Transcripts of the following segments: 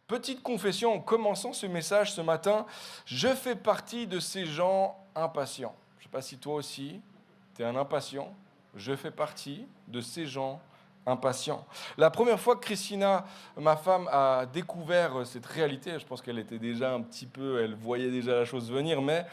Petite confession en commençant ce message ce matin, je fais partie de ces gens impatients. Je ne sais pas si toi aussi, tu es un impatient. Je fais partie de ces gens impatients. La première fois que Christina, ma femme, a découvert cette réalité, je pense qu'elle était déjà un petit peu, elle voyait déjà la chose venir, mais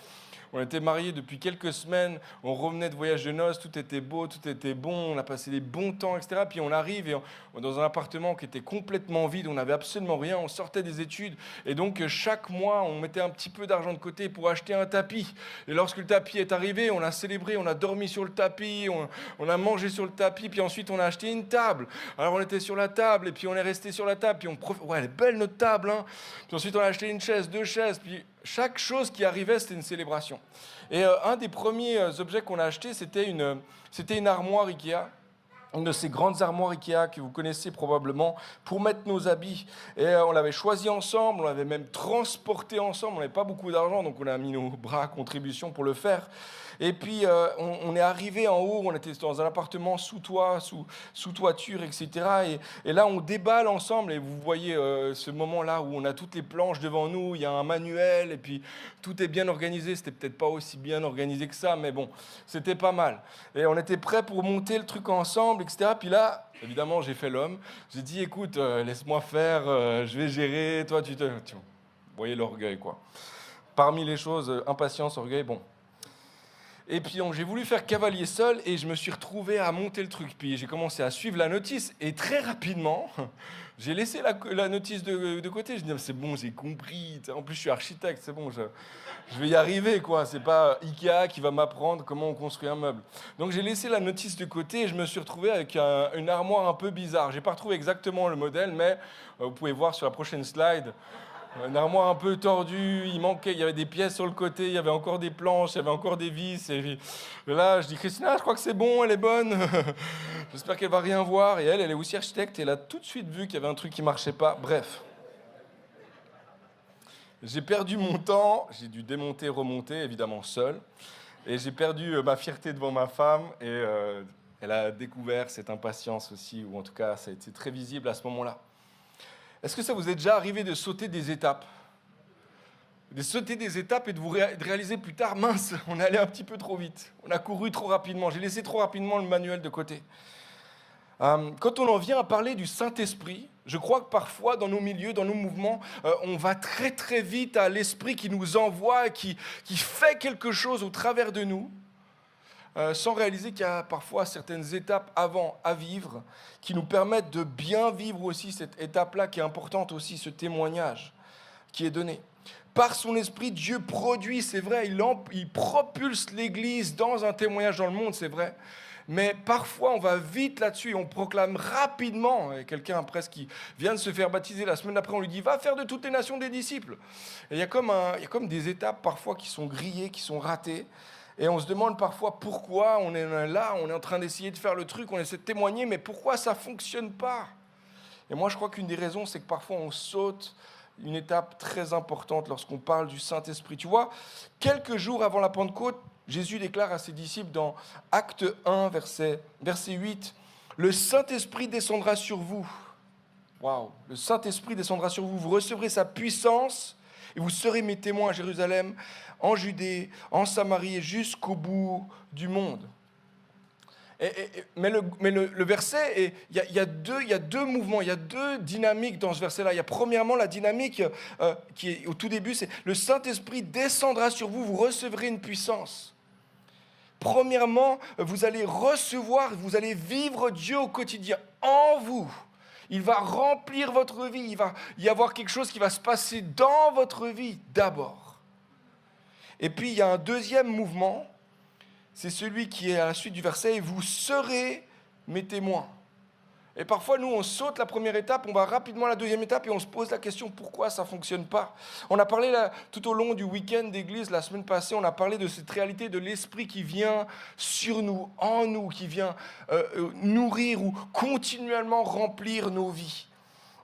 on était mariés depuis quelques semaines, on revenait de voyage de noces, tout était beau, tout était bon, on a passé des bons temps, etc. Puis on arrive dans un appartement qui était complètement vide, on n'avait absolument rien, on sortait des études. Et donc chaque mois, on mettait un petit peu d'argent de côté pour acheter un tapis. Et lorsque le tapis est arrivé, on a célébré, on a dormi sur le tapis, on a mangé sur le tapis, puis ensuite on a acheté une table. Alors on était sur la table, et puis on est resté sur la table, puis ouais, elle est belle notre table, hein. Puis ensuite on a acheté une chaise, deux chaises, puis chaque chose qui arrivait, c'était une célébration. Et un des premiers objets qu'on a acheté, c'était une armoire Ikea, une de ces grandes armoires Ikea que vous connaissez probablement, pour mettre nos habits. Et on l'avait choisi ensemble, on l'avait même transporté ensemble, on n'avait pas beaucoup d'argent, donc on a mis nos bras à contribution pour le faire. Et puis on est arrivé en haut, on était dans un appartement sous toit, sous toiture, etc. Et là on déballe ensemble, et vous voyez ce moment-là où on a toutes les planches devant nous, il y a un manuel, et puis tout est bien organisé. C'était peut-être pas aussi bien organisé que ça, mais bon, c'était pas mal. Et on était prêts pour monter le truc ensemble, etc. Puis là, évidemment, j'ai fait l'homme. J'ai dit, écoute, laisse-moi faire, je vais gérer, toi Vous voyez l'orgueil, quoi. Parmi les choses, impatience, orgueil, bon. Et puis donc, j'ai voulu faire cavalier seul, et je me suis retrouvé à monter le truc. Puis j'ai commencé à suivre la notice, et très rapidement, j'ai laissé la notice de côté. Je dis, c'est bon, j'ai compris. En plus, je suis architecte, c'est bon, je vais y arriver, quoi. C'est pas Ikea qui va m'apprendre comment on construit un meuble. Donc j'ai laissé la notice de côté, et je me suis retrouvé avec une armoire un peu bizarre. J'ai pas retrouvé exactement le modèle, mais vous pouvez voir sur la prochaine slide. Une armoire un peu tordue, il y avait des pièces sur le côté, il y avait encore des planches, il y avait encore des vis. Et là, je dis, Christina, je crois que c'est bon, elle est bonne. J'espère qu'elle va rien voir. Et elle est aussi architecte, et elle a tout de suite vu qu'il y avait un truc qui marchait pas. Bref. J'ai perdu mon temps, j'ai dû démonter, remonter, évidemment seul. Et j'ai perdu ma fierté devant ma femme, et elle a découvert cette impatience aussi, ou en tout cas, ça a été très visible à ce moment-là. Est-ce que ça vous est déjà arrivé de sauter des étapes ? De sauter des étapes et de réaliser plus tard, mince, on est allé un petit peu trop vite. On a couru trop rapidement, j'ai laissé trop rapidement le manuel de côté. Quand on en vient à parler du Saint-Esprit, je crois que parfois, dans nos milieux, dans nos mouvements, on va très très vite à l'Esprit qui nous envoie, qui fait quelque chose au travers de nous, sans réaliser qu'il y a parfois certaines étapes avant à vivre qui nous permettent de bien vivre aussi cette étape-là qui est importante aussi, ce témoignage qui est donné. Par son esprit, Dieu produit, c'est vrai, il propulse l'Église dans un témoignage dans le monde, c'est vrai. Mais parfois, on va vite là-dessus et on proclame rapidement. Et quelqu'un presque qui vient de se faire baptiser la semaine d'après, on lui dit « Va faire de toutes les nations des disciples ». Et il y a comme des étapes parfois qui sont grillées, qui sont ratées. Et on se demande parfois pourquoi on est là, on est en train d'essayer de faire le truc, on essaie de témoigner, mais pourquoi ça ne fonctionne pas ? Et moi, je crois qu'une des raisons, c'est que parfois on saute une étape très importante lorsqu'on parle du Saint-Esprit. Tu vois, quelques jours avant la Pentecôte, Jésus déclare à ses disciples dans Acte 1, verset 8, « Le Saint-Esprit descendra sur vous. » Waouh, le Saint-Esprit descendra sur vous, vous recevrez sa puissance et vous serez mes témoins à Jérusalem, en Judée, en Samarie et jusqu'au bout du monde. Mais le verset, il y a deux mouvements, il y a deux dynamiques dans ce verset-là. Il y a premièrement la dynamique qui est au tout début, c'est « Le Saint-Esprit descendra sur vous, vous recevrez une puissance ». Premièrement, vous allez recevoir, vous allez vivre Dieu au quotidien en vous. Il va remplir votre vie, il va y avoir quelque chose qui va se passer dans votre vie d'abord. Et puis il y a un deuxième mouvement, c'est celui qui est à la suite du verset « Et vous serez mes témoins ». Et parfois, nous, on saute la première étape, on va rapidement à la deuxième étape et on se pose la question pourquoi ça ne fonctionne pas. On a parlé tout au long du week-end d'église, la semaine passée, on a parlé de cette réalité de l'esprit qui vient sur nous, en nous, qui vient nourrir ou continuellement remplir nos vies.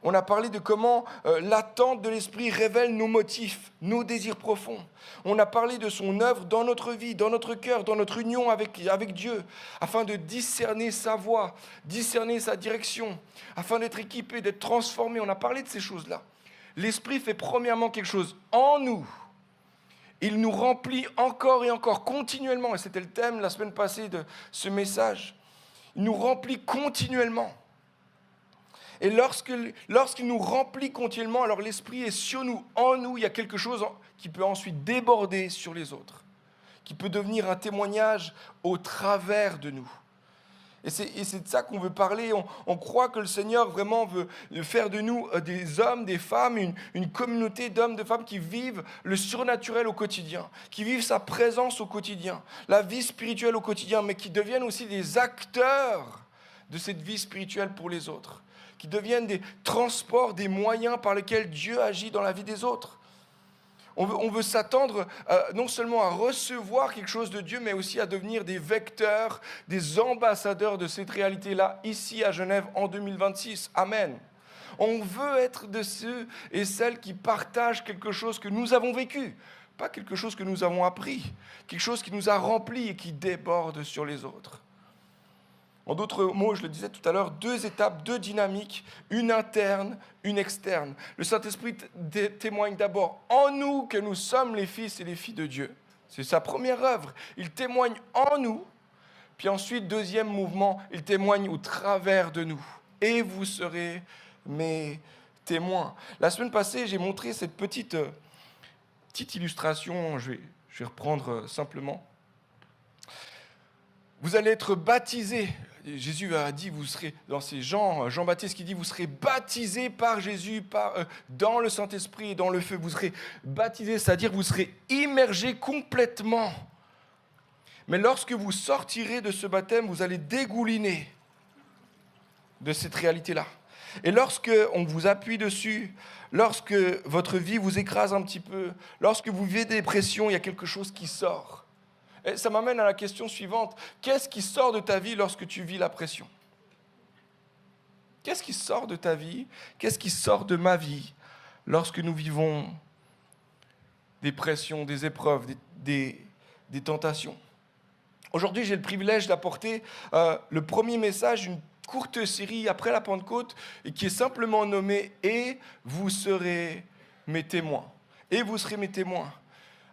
On a parlé de comment l'attente de l'esprit révèle nos motifs, nos désirs profonds. On a parlé de son œuvre dans notre vie, dans notre cœur, dans notre union avec Dieu, afin de discerner sa voie, discerner sa direction, afin d'être équipé, d'être transformé. On a parlé de ces choses-là. l'Esprit fait premièrement quelque chose en nous. Il nous remplit encore et encore, continuellement. Et c'était le thème la semaine passée de ce message. Il nous remplit continuellement. Et lorsqu'il nous remplit continuellement, alors l'Esprit est sur nous, en nous. Il y a quelque chose qui peut ensuite déborder sur les autres, qui peut devenir un témoignage au travers de nous. Et c'est de ça qu'on veut parler. On croit que le Seigneur vraiment veut faire de nous des hommes, des femmes, une communauté d'hommes, de femmes qui vivent le surnaturel au quotidien, qui vivent sa présence au quotidien, la vie spirituelle au quotidien, mais qui deviennent aussi des acteurs de cette vie spirituelle pour les autres, qui deviennent des transports, des moyens par lesquels Dieu agit dans la vie des autres. On veut s'attendre non seulement à recevoir quelque chose de Dieu, mais aussi à devenir des vecteurs, des ambassadeurs de cette réalité-là, ici à Genève en 2026. Amen. On veut être de ceux et celles qui partagent quelque chose que nous avons vécu, pas quelque chose que nous avons appris, quelque chose qui nous a remplis et qui déborde sur les autres. En d'autres mots, je le disais tout à l'heure, 2 étapes, 2 dynamiques, une interne, une externe. Le Saint-Esprit témoigne d'abord en nous que nous sommes les fils et les filles de Dieu. C'est sa première œuvre. Il témoigne en nous. Puis ensuite, deuxième mouvement, il témoigne au travers de nous. Et vous serez mes témoins. La semaine passée, j'ai montré cette petite illustration. Je vais reprendre simplement. Vous allez être baptisés. Jésus a dit, vous serez, dans ces Jean-Baptiste qui dit, vous serez baptisés par Jésus, dans le Saint-Esprit et dans le feu. Vous serez baptisés, c'est-à-dire vous serez immergés complètement. Mais lorsque vous sortirez de ce baptême, vous allez dégouliner de cette réalité-là. Et lorsque on vous appuie dessus, lorsque votre vie vous écrase un petit peu, lorsque vous vivez des pressions, il y a quelque chose qui sort. Et ça m'amène à la question suivante. Qu'est-ce qui sort de ta vie lorsque tu vis la pression ? Qu'est-ce qui sort de ta vie ? Qu'est-ce qui sort de ma vie lorsque nous vivons des pressions, des épreuves, des tentations ? Aujourd'hui, j'ai le privilège d'apporter le premier message d'une courte série après la Pentecôte et qui est simplement nommée « Et vous serez mes témoins ». Et vous serez mes témoins.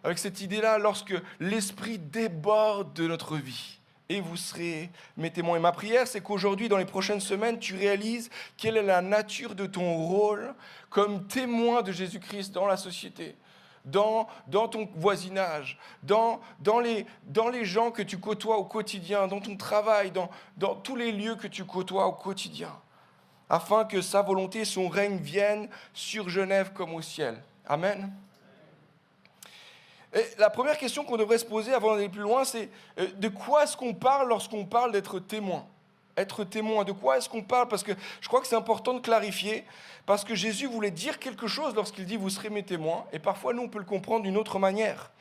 Avec cette idée-là, lorsque l'Esprit déborde de notre vie, et vous serez mes témoins. Et ma prière, c'est qu'aujourd'hui, dans les prochaines semaines, tu réalises quelle est la nature de ton rôle comme témoin de Jésus-Christ dans la société, dans ton voisinage, dans les gens que tu côtoies au quotidien, dans ton travail, dans tous les lieux que tu côtoies au quotidien, afin que sa volonté, son règne vienne sur Genève comme au ciel. Amen. Et la première question qu'on devrait se poser avant d'aller plus loin, c'est de quoi est-ce qu'on parle lorsqu'on parle d'être témoin ? Être témoin, de quoi est-ce qu'on parle ? Parce que je crois que c'est important de clarifier, parce que Jésus voulait dire quelque chose lorsqu'il dit « vous serez mes témoins », et parfois nous on peut le comprendre d'une autre manière.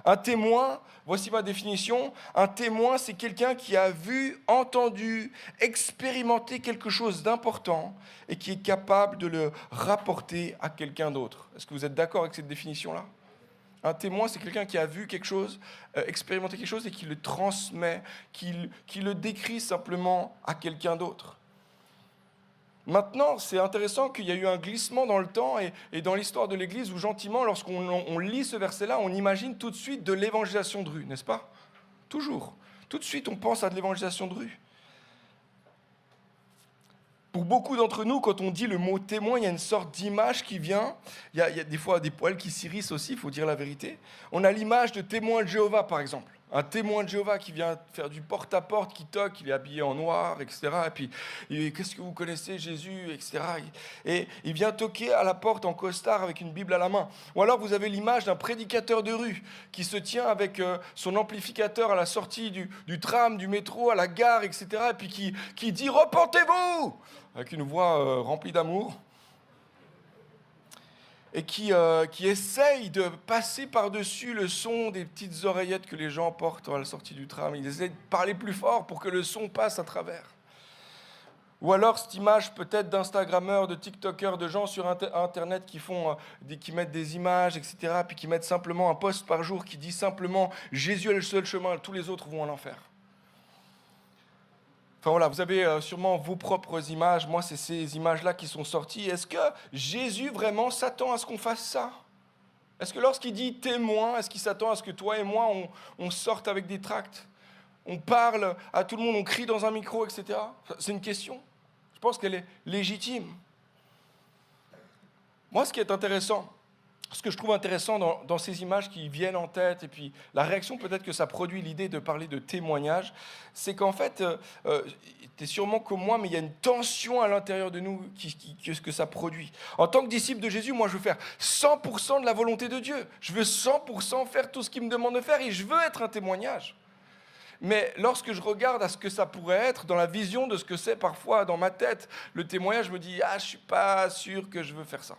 Un témoin, voici ma définition, un témoin c'est quelqu'un qui a vu, entendu, expérimenté quelque chose d'important et qui est capable de le rapporter à quelqu'un d'autre. Est-ce que vous êtes d'accord avec cette définition-là ? Un témoin, c'est quelqu'un qui a vu quelque chose, expérimenté quelque chose et qui le transmet, qui le décrit simplement à quelqu'un d'autre. Maintenant, c'est intéressant qu'il y a eu un glissement dans le temps et dans l'histoire de l'Église où gentiment, lorsqu'on lit ce verset-là, on imagine tout de suite de l'évangélisation de rue, n'est-ce pas ? Toujours. Tout de suite, on pense à de l'évangélisation de rue. Pour beaucoup d'entre nous, quand on dit le mot témoin, il y a une sorte d'image qui vient. Il y a des fois des poils qui s'irrissent aussi, il faut dire la vérité. On a l'image de témoin de Jéhovah, par exemple. Un témoin de Jéhovah qui vient faire du porte-à-porte, qui toque, il est habillé en noir, etc. Et puis, qu'est-ce que vous connaissez, Jésus, etc. Et il vient toquer à la porte en costard avec une Bible à la main. Ou alors, vous avez l'image d'un prédicateur de rue qui se tient avec son amplificateur à la sortie du tram, du métro, à la gare, etc. Et puis qui dit « Repentez-vous !» avec une voix remplie d'amour. Et qui essaye de passer par-dessus le son des petites oreillettes que les gens portent à la sortie du tram. Ils essaient de parler plus fort pour que le son passe à travers. Ou alors cette image peut-être d'Instagrammeurs, de TikTokers, de gens sur Internet qui mettent des images, etc., puis qui mettent simplement un post par jour qui dit simplement « Jésus est le seul chemin, tous les autres vont en enfer ». Enfin voilà, vous avez sûrement vos propres images. Moi, c'est ces images-là qui sont sorties. Est-ce que Jésus vraiment s'attend à ce qu'on fasse ça? Est-ce que lorsqu'il dit témoin, est-ce qu'il s'attend à ce que toi et moi, on sorte avec des tracts? On parle à tout le monde, on crie dans un micro, etc. C'est une question. Je pense qu'elle est légitime. Moi, ce qui est intéressant, ce que je trouve intéressant dans ces images qui viennent en tête, et puis la réaction peut-être que ça produit l'idée de parler de témoignage, c'est qu'en fait, tu es sûrement comme moi, mais il y a une tension à l'intérieur de nous que ça produit. En tant que disciple de Jésus, moi je veux faire 100% de la volonté de Dieu. Je veux 100% faire tout ce qu'il me demande de faire et je veux être un témoignage. Mais lorsque je regarde à ce que ça pourrait être, dans la vision de ce que c'est parfois dans ma tête, le témoignage, je me dis « Ah, je ne suis pas sûr que je veux faire ça.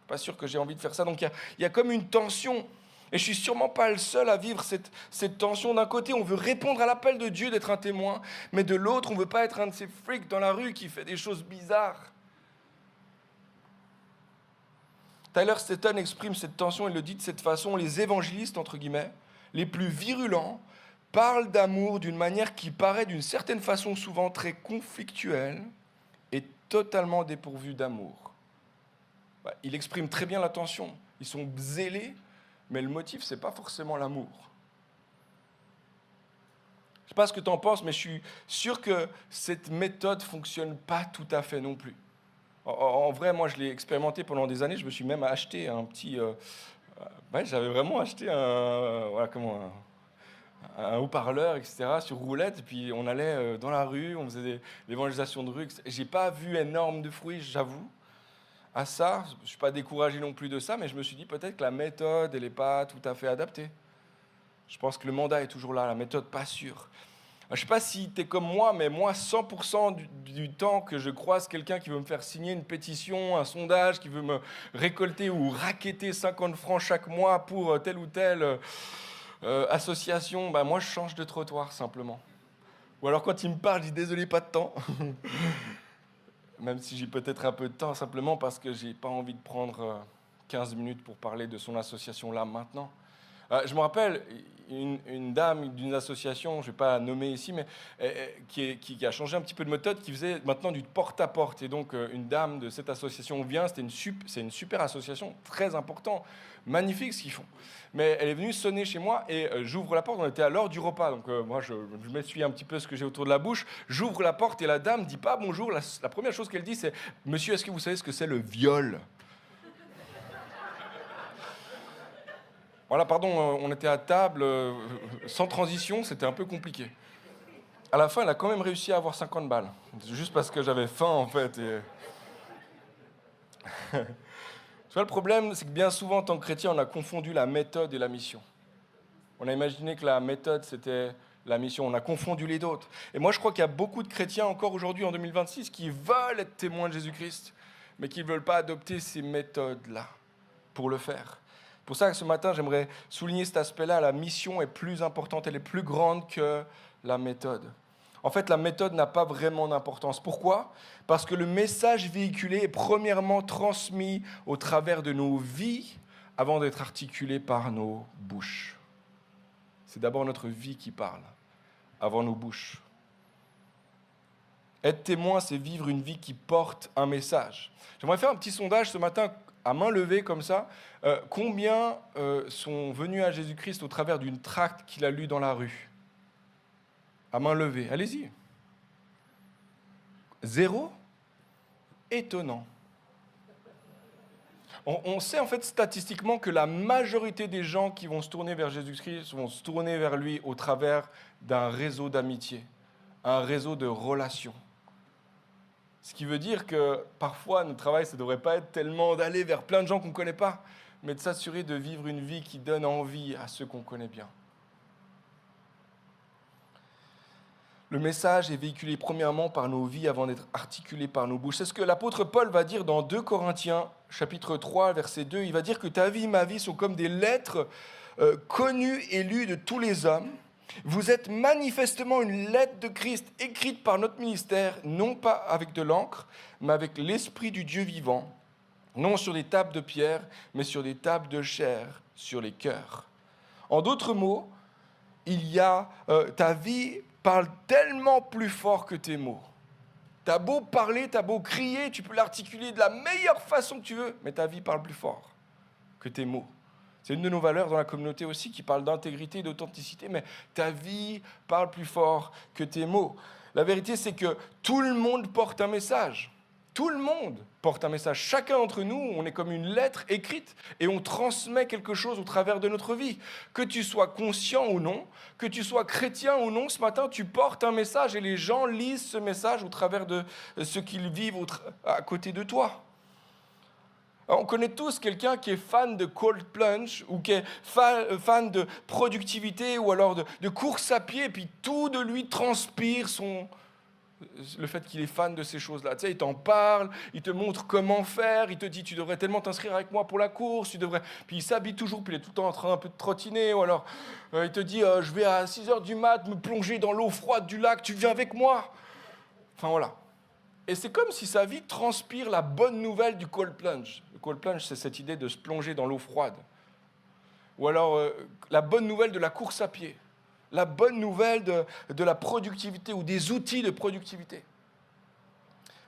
Pas sûr que j'ai envie de faire ça. » Donc il y a comme une tension. Et je ne suis sûrement pas le seul à vivre cette tension. D'un côté, on veut répondre à l'appel de Dieu d'être un témoin, mais de l'autre, on ne veut pas être un de ces freaks dans la rue qui fait des choses bizarres. Tyler Staton exprime cette tension, il le dit de cette façon: les évangélistes, entre guillemets, les plus virulents, parlent d'amour d'une manière qui paraît d'une certaine façon souvent très conflictuelle et totalement dépourvue d'amour. Il exprime très bien la tension. Ils sont zélés, mais le motif, ce n'est pas forcément l'amour. Je ne sais pas ce que tu en penses, mais je suis sûr que cette méthode ne fonctionne pas tout à fait non plus. En vrai, moi, je l'ai expérimenté pendant des années. Je me suis même acheté un petit... j'avais vraiment acheté un haut-parleur, etc., sur roulette. Et puis, on allait dans la rue, on faisait des évangélisations de rue. Je n'ai pas vu énorme de fruits, j'avoue. À ça, je ne suis pas découragé non plus de ça, mais je me suis dit peut-être que la méthode, elle n'est pas tout à fait adaptée. Je pense que le mandat est toujours là, la méthode pas sûre. Je ne sais pas si tu es comme moi, mais moi, 100% du temps que je croise quelqu'un qui veut me faire signer une pétition, un sondage, qui veut me récolter ou racketter 50 francs chaque mois pour telle ou telle association, moi, je change de trottoir, simplement. Ou alors, quand il me parle, je dis « désolé, pas de temps ». Même si j'ai peut-être un peu de temps, simplement parce que je n'ai pas envie de prendre 15 minutes pour parler de son association là, maintenant. Je me rappelle une dame d'une association, je ne vais pas la nommer ici, mais qui a changé un petit peu de méthode, qui faisait maintenant du porte-à-porte. Et donc, une dame de cette association vient, c'est une super association, très important, magnifique ce qu'ils font. Mais elle est venue sonner chez moi et j'ouvre la porte, on était à l'heure du repas. Donc, moi, je m'essuie un petit peu ce que j'ai autour de la bouche, j'ouvre la porte et la dame ne dit pas bonjour. La première chose qu'elle dit, c'est « Monsieur, est-ce que vous savez ce que c'est le viol ?» Voilà, pardon, on était à table, sans transition, c'était un peu compliqué. À la fin, elle a quand même réussi à avoir 50 balles. Juste parce que j'avais faim, en fait. Et... Tu vois, le problème, c'est que bien souvent, en tant que chrétien, on a confondu la méthode et la mission. On a imaginé que la méthode, c'était la mission. On a confondu les deux. Et moi, je crois qu'il y a beaucoup de chrétiens, encore aujourd'hui, en 2026, qui veulent être témoins de Jésus-Christ, mais qui ne veulent pas adopter ces méthodes-là pour le faire. Pour ça que ce matin, j'aimerais souligner cet aspect-là. La mission est plus importante, elle est plus grande que la méthode. En fait, la méthode n'a pas vraiment d'importance. Pourquoi ? Parce que le message véhiculé est premièrement transmis au travers de nos vies avant d'être articulé par nos bouches. C'est d'abord notre vie qui parle, avant nos bouches. Être témoin, c'est vivre une vie qui porte un message. J'aimerais faire un petit sondage ce matin, à main levée comme ça. Combien sont venus à Jésus-Christ au travers d'une tracte qu'il a lue dans la rue ? À main levée, allez-y. 0 ? Étonnant. On sait en fait statistiquement que la majorité des gens qui vont se tourner vers Jésus-Christ vont se tourner vers lui au travers d'un réseau d'amitié, un réseau de relations. Ce qui veut dire que parfois, notre travail, ça ne devrait pas être tellement d'aller vers plein de gens qu'on ne connaît pas, mais de s'assurer de vivre une vie qui donne envie à ceux qu'on connaît bien. Le message est véhiculé premièrement par nos vies avant d'être articulé par nos bouches. C'est ce que l'apôtre Paul va dire dans 2 Corinthiens, chapitre 3, verset 2. Il va dire que ta vie et ma vie sont comme des lettres connues et lues de tous les hommes. Vous êtes manifestement une lettre de Christ écrite par notre ministère, non pas avec de l'encre, mais avec l'Esprit du Dieu vivant, non sur des tables de pierre, mais sur des tables de chair, sur les cœurs. En d'autres mots, il y a ta vie parle tellement plus fort que tes mots. T'as beau parler, t'as beau crier, tu peux l'articuler de la meilleure façon que tu veux, mais ta vie parle plus fort que tes mots. C'est une de nos valeurs dans la communauté aussi qui parle d'intégrité et d'authenticité, mais ta vie parle plus fort que tes mots. La vérité, c'est que tout le monde porte un message. Tout le monde porte un message. Chacun d'entre nous, on est comme une lettre écrite et on transmet quelque chose au travers de notre vie. Que tu sois conscient ou non, que tu sois chrétien ou non, ce matin, tu portes un message et les gens lisent ce message au travers de ce qu'ils vivent à côté de toi. On connaît tous quelqu'un qui est fan de cold plunge ou qui est fan de productivité ou alors de course à pied, et puis tout de lui transpire le fait qu'il est fan de ces choses-là. Tu sais, il t'en parle, il te montre comment faire, il te dit tu devrais tellement t'inscrire avec moi pour la course, tu devrais. Puis il s'habille toujours, puis il est tout le temps en train un peu de trottiner, ou alors il te dit je vais à 6h du mat me plonger dans l'eau froide du lac, tu viens avec moi. Enfin voilà. Et c'est comme si sa vie transpire la bonne nouvelle du cold plunge. Le cold plunge, c'est cette idée de se plonger dans l'eau froide. Ou alors la bonne nouvelle de la course à pied. La bonne nouvelle de la productivité ou des outils de productivité.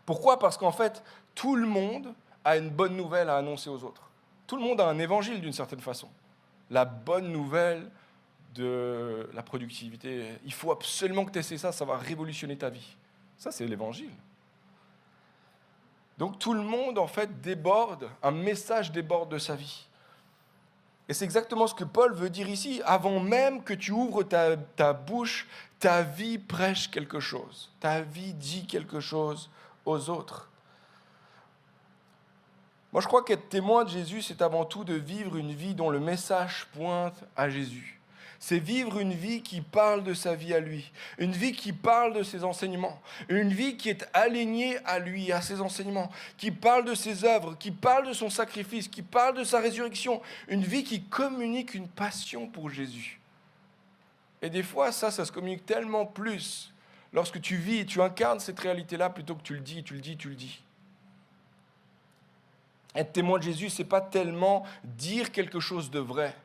Pourquoi ? Parce qu'en fait, tout le monde a une bonne nouvelle à annoncer aux autres. Tout le monde a un évangile d'une certaine façon. La bonne nouvelle de la productivité. Il faut absolument que tu essaies ça, ça va révolutionner ta vie. Ça, c'est l'évangile. Donc tout le monde, en fait, déborde, un message déborde de sa vie. Et c'est exactement ce que Paul veut dire ici. Avant même que tu ouvres ta bouche, ta vie prêche quelque chose. Ta vie dit quelque chose aux autres. Moi, je crois qu'être témoin de Jésus, c'est avant tout de vivre une vie dont le message pointe à Jésus. C'est vivre une vie qui parle de sa vie à lui, une vie qui parle de ses enseignements, une vie qui est alignée à lui, à ses enseignements, qui parle de ses œuvres, qui parle de son sacrifice, qui parle de sa résurrection, une vie qui communique une passion pour Jésus. Et des fois, ça se communique tellement plus lorsque tu vis et tu incarnes cette réalité-là plutôt que tu le dis. Être témoin de Jésus, c'est pas tellement dire quelque chose de vrai.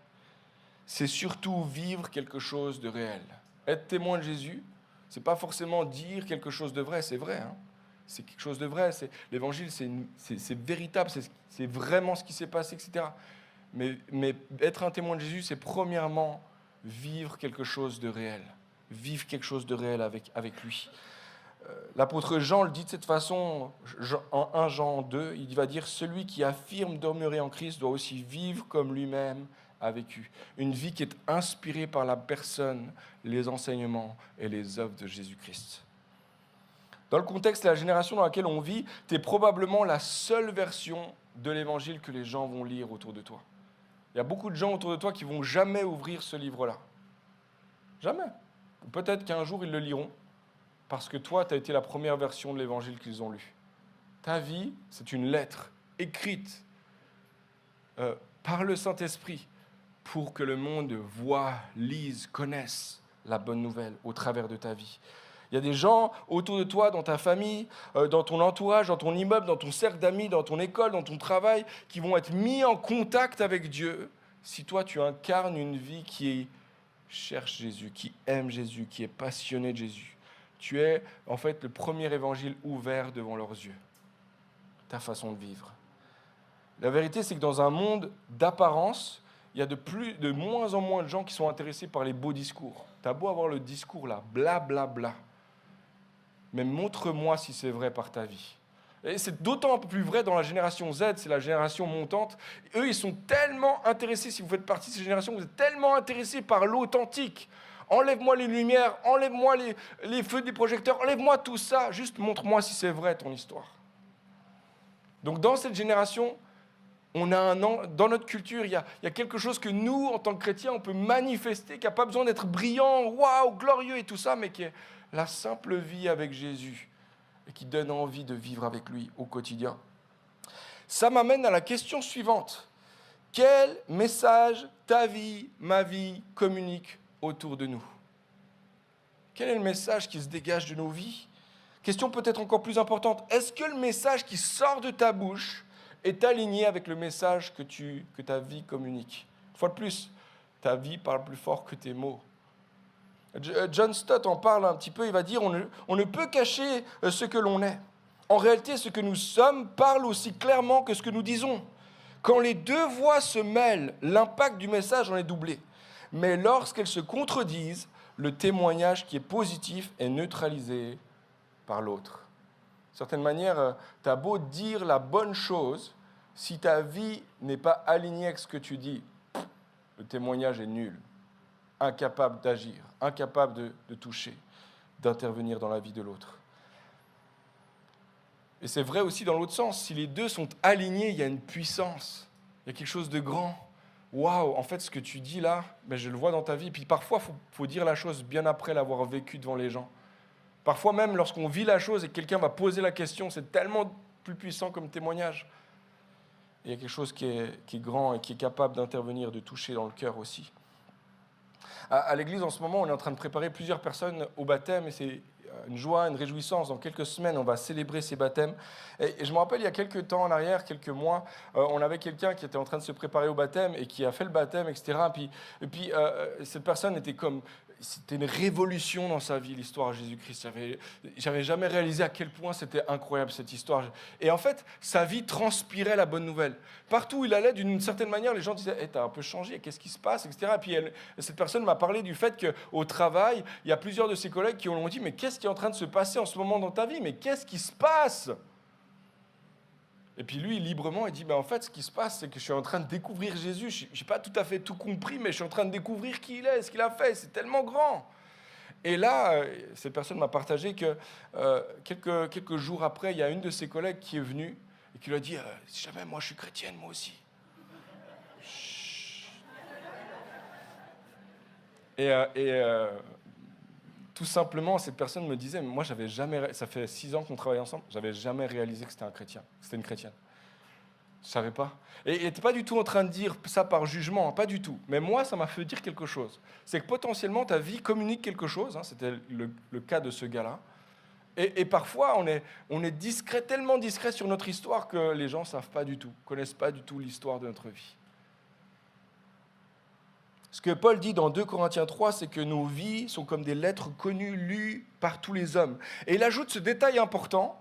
C'est surtout vivre quelque chose de réel. Être témoin de Jésus, c'est pas forcément dire quelque chose de vrai, c'est vrai. C'est quelque chose de vrai, l'évangile, c'est véritable, c'est vraiment ce qui s'est passé, etc. Mais être un témoin de Jésus, c'est premièrement vivre quelque chose de réel. Vivre quelque chose de réel avec lui. L'apôtre Jean le dit de cette façon, en 1 Jean 2, il va dire « Celui qui affirme demeurer en Christ doit aussi vivre comme lui-même a vécu. » Une vie qui est inspirée par la personne, les enseignements et les œuvres de Jésus-Christ. Dans le contexte de la génération dans laquelle on vit, tu es probablement la seule version de l'évangile que les gens vont lire autour de toi. Il y a beaucoup de gens autour de toi qui ne vont jamais ouvrir ce livre-là. Jamais. Peut-être qu'un jour, ils le liront, parce que toi, tu as été la première version de l'évangile qu'ils ont lu. Ta vie, c'est une lettre écrite par le Saint-Esprit pour que le monde voie, lise, connaisse la bonne nouvelle au travers de ta vie. Il y a des gens autour de toi, dans ta famille, dans ton entourage, dans ton immeuble, dans ton cercle d'amis, dans ton école, dans ton travail, qui vont être mis en contact avec Dieu si toi, tu incarnes une vie qui cherche Jésus, qui aime Jésus, qui est passionné de Jésus. Tu es, en fait, le premier évangile ouvert devant leurs yeux. Ta façon de vivre. La vérité, c'est que dans un monde d'apparence, il y a de moins en moins de gens qui sont intéressés par les beaux discours. Tu as beau avoir le discours là, blablabla. Mais montre-moi si c'est vrai par ta vie. Et c'est d'autant plus vrai dans la génération Z, c'est la génération montante. Eux, ils sont tellement intéressés, si vous faites partie de cette génération, vous êtes tellement intéressés par l'authentique. Enlève-moi les lumières, enlève-moi les feux des projecteurs, enlève-moi tout ça, juste montre-moi si c'est vrai ton histoire. Donc dans cette génération, dans notre culture, il y a quelque chose que nous, en tant que chrétiens, on peut manifester, qui n'a pas besoin d'être brillant, waouh, glorieux et tout ça, mais qui est la simple vie avec Jésus et qui donne envie de vivre avec lui au quotidien. Ça m'amène à la question suivante. Quel message ta vie, ma vie communique autour de nous? Quel est le message qui se dégage de nos vies? Question peut-être encore plus importante. Est-ce que le message qui sort de ta bouche est aligné avec le message que ta vie communique? Une fois de plus, ta vie parle plus fort que tes mots. John Stott en parle un petit peu, il va dire on ne peut cacher ce que l'on est. En réalité, ce que nous sommes parle aussi clairement que ce que nous disons. Quand les deux voix se mêlent, l'impact du message en est doublé. Mais lorsqu'elles se contredisent, le témoignage qui est positif est neutralisé par l'autre. De certaine manière, tu as beau dire la bonne chose, si ta vie n'est pas alignée avec ce que tu dis, le témoignage est nul, incapable d'agir, incapable de toucher, d'intervenir dans la vie de l'autre. Et c'est vrai aussi dans l'autre sens. Si les deux sont alignés, il y a une puissance. Il y a quelque chose de grand. Waouh, en fait, ce que tu dis là, je le vois dans ta vie. Puis parfois, il faut dire la chose bien après l'avoir vécu devant les gens. Parfois même, lorsqu'on vit la chose et que quelqu'un va poser la question, c'est tellement plus puissant comme témoignage. Il y a quelque chose qui est grand et qui est capable d'intervenir, de toucher dans le cœur aussi. À l'église, en ce moment, on est en train de préparer plusieurs personnes au baptême et c'est une joie, une réjouissance. Dans quelques semaines, on va célébrer ces baptêmes. Et je me rappelle, il y a quelques temps en arrière, quelques mois, on avait quelqu'un qui était en train de se préparer au baptême et qui a fait le baptême, etc. Et puis cette personne était comme... C'était une révolution dans sa vie, l'histoire de Jésus-Christ. J'avais jamais réalisé à quel point c'était incroyable, cette histoire. Et en fait, sa vie transpirait la bonne nouvelle. Partout où il allait, d'une certaine manière, les gens disaient hey, « t'as un peu changé, qu'est-ce qui se passe ?» etc. Et puis cette personne m'a parlé du fait qu'au travail, il y a plusieurs de ses collègues qui ont dit « Mais qu'est-ce qui est en train de se passer en ce moment dans ta vie? Mais qu'est-ce qui se passe ?» Et puis lui, librement, il dit, en fait, ce qui se passe, c'est que je suis en train de découvrir Jésus. Je n'ai pas tout à fait tout compris, mais je suis en train de découvrir qui il est, ce qu'il a fait. C'est tellement grand. Et là, cette personne m'a partagé que quelques jours après, il y a une de ses collègues qui est venue et qui lui a dit, si jamais moi je suis chrétienne, moi aussi. Chut. Tout simplement, cette personne me disait, moi, ça fait 6 ans qu'on travaille ensemble, j'avais jamais réalisé que c'était un chrétien, que c'était une chrétienne. Je ne savais pas. Et il n'était pas du tout en train de dire ça par jugement, pas du tout. Mais moi, ça m'a fait dire quelque chose. C'est que potentiellement, ta vie communique quelque chose, c'était le cas de ce gars-là. Et parfois, on est discret, tellement discret sur notre histoire que les gens ne savent pas du tout, ne connaissent pas du tout l'histoire de notre vie. Ce que Paul dit dans 2 Corinthiens 3, c'est que nos vies sont comme des lettres connues, lues par tous les hommes. Et il ajoute ce détail important.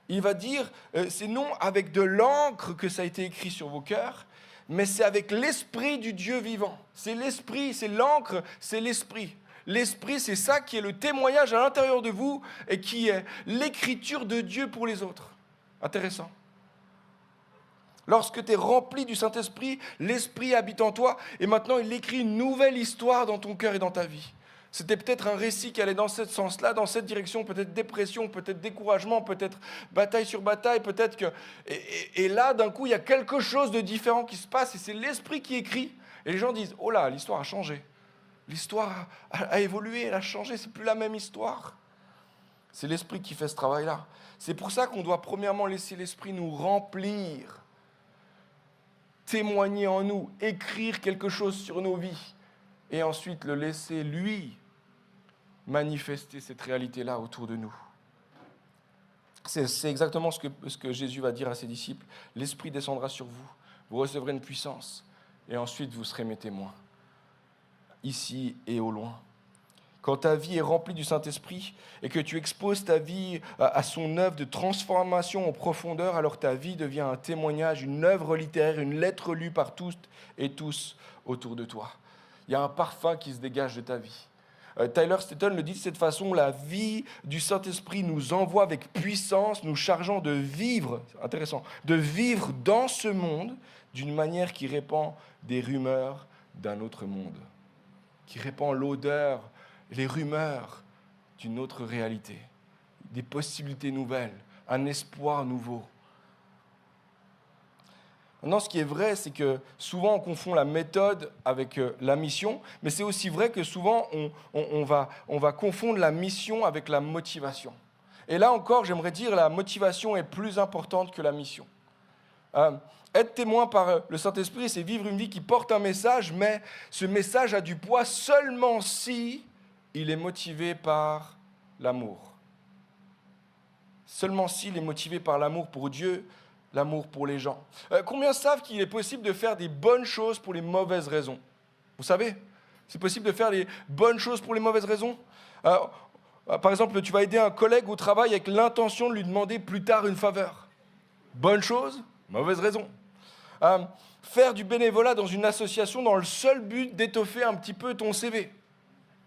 Il va dire, c'est non avec de l'encre que ça a été écrit sur vos cœurs, mais c'est avec l'esprit du Dieu vivant. C'est l'esprit, c'est l'encre, c'est l'esprit. L'esprit, c'est ça qui est le témoignage à l'intérieur de vous et qui est l'écriture de Dieu pour les autres. Intéressant. Lorsque tu es rempli du Saint-Esprit, l'Esprit habite en toi et maintenant il écrit une nouvelle histoire dans ton cœur et dans ta vie. C'était peut-être un récit qui allait dans ce sens-là, dans cette direction, peut-être dépression, peut-être découragement, peut-être bataille sur bataille, peut-être que... Et là, d'un coup, il y a quelque chose de différent qui se passe et c'est l'Esprit qui écrit. Et les gens disent, oh là, l'histoire a changé. L'histoire a évolué, elle a changé, c'est plus la même histoire. C'est l'Esprit qui fait ce travail-là. C'est pour ça qu'on doit premièrement laisser l'Esprit nous remplir, témoigner en nous, écrire quelque chose sur nos vies et ensuite le laisser, lui, manifester cette réalité-là autour de nous. C'est exactement ce que Jésus va dire à ses disciples. L'Esprit descendra sur vous, vous recevrez une puissance et ensuite vous serez mes témoins, ici et au loin. Quand ta vie est remplie du Saint-Esprit et que tu exposes ta vie à son œuvre de transformation en profondeur, alors ta vie devient un témoignage, une œuvre littéraire, une lettre lue par tous et tous autour de toi. Il y a un parfum qui se dégage de ta vie. Tyler Staton le dit de cette façon, la vie du Saint-Esprit nous envoie avec puissance, nous chargeant de vivre, intéressant, de vivre dans ce monde d'une manière qui répand des rumeurs d'un autre monde, qui répand l'odeur, les rumeurs d'une autre réalité, des possibilités nouvelles, un espoir nouveau. Maintenant, ce qui est vrai, c'est que souvent on confond la méthode avec la mission, mais c'est aussi vrai que souvent on va confondre la mission avec la motivation. Et là encore, j'aimerais dire la motivation est plus importante que la mission. Être témoin par le Saint-Esprit, c'est vivre une vie qui porte un message, mais ce message a du poids seulement si il est motivé par l'amour. Seulement s'il est motivé par l'amour pour Dieu, l'amour pour les gens. Combien savent qu'il est possible de faire des bonnes choses pour les mauvaises raisons? Vous savez, C'est possible de faire les bonnes choses pour les mauvaises raisons. Par exemple, tu vas aider un collègue au travail avec l'intention de lui demander plus tard une faveur. Bonne chose, mauvaise raison. Faire du bénévolat dans une association dans le seul but d'étoffer un petit peu ton CV.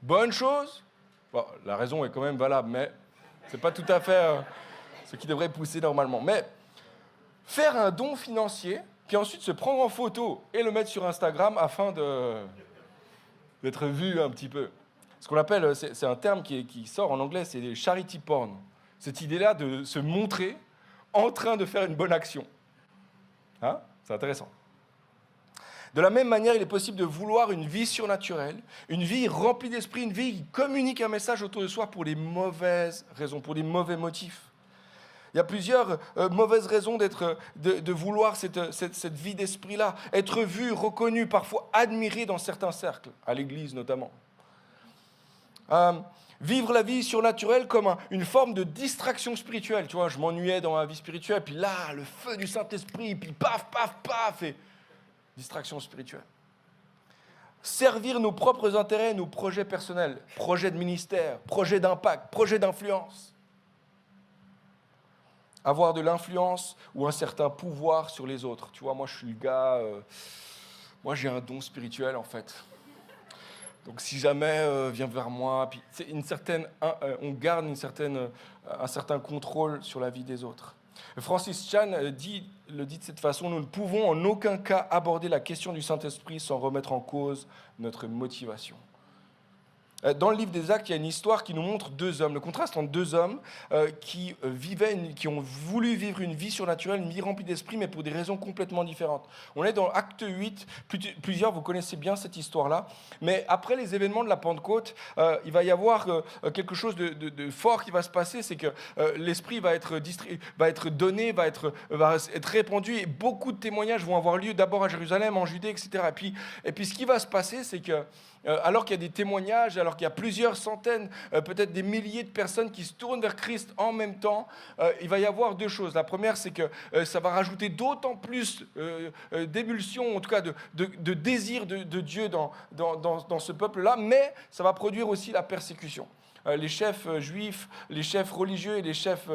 Bonne chose. Bon, la raison est quand même valable, mais ce n'est pas tout à fait ce qui devrait pousser normalement. Mais faire un don financier, puis ensuite se prendre en photo et le mettre sur Instagram afin d'être vu un petit peu. Ce qu'on appelle, c'est un terme qui sort en anglais, c'est charity porn. Cette idée-là de se montrer en train de faire une bonne action. Hein? C'est intéressant. De la même manière, il est possible de vouloir une vie surnaturelle, une vie remplie d'esprit, une vie qui communique un message autour de soi pour les mauvaises raisons, pour les mauvais motifs. Il y a plusieurs mauvaises raisons de vouloir cette vie d'esprit-là. Être vu, reconnu, parfois admiré dans certains cercles, à l'église notamment. Vivre la vie surnaturelle comme une forme de distraction spirituelle. Tu vois, je m'ennuyais dans ma vie spirituelle, puis là, le feu du Saint-Esprit, puis paf, paf, paf, et distraction spirituelle. Servir nos propres intérêts, nos projets personnels, projets de ministère, projets d'impact, projets d'influence. Avoir de l'influence ou un certain pouvoir sur les autres. Tu vois, moi, je suis le gars... moi, j'ai un don spirituel, en fait. Donc, si jamais, viens vers moi... Puis, c'est on garde un certain contrôle sur la vie des autres. Francis Chan le dit de cette façon, nous ne pouvons en aucun cas aborder la question du Saint-Esprit sans remettre en cause notre motivation. Dans le livre des Actes, il y a une histoire qui nous montre deux hommes, le contraste entre deux hommes qui ont voulu vivre une vie surnaturelle, une vie remplie d'esprit, mais pour des raisons complètement différentes. On est dans Acte 8, plusieurs, vous connaissez bien cette histoire-là, mais après les événements de la Pentecôte, il va y avoir quelque chose de fort qui va se passer, c'est que l'esprit va être donné, va être répandu, et beaucoup de témoignages vont avoir lieu d'abord à Jérusalem, en Judée, etc. Et puis ce qui va se passer, c'est que alors qu'il y a des témoignages, alors qu'il y a plusieurs centaines, peut-être des milliers de personnes qui se tournent vers Christ en même temps, il va y avoir deux choses. La première, c'est que ça va rajouter d'autant plus d'émulsion, en tout cas de désir de Dieu dans ce peuple-là, mais ça va produire aussi la persécution. Les chefs juifs, les chefs religieux et les chefs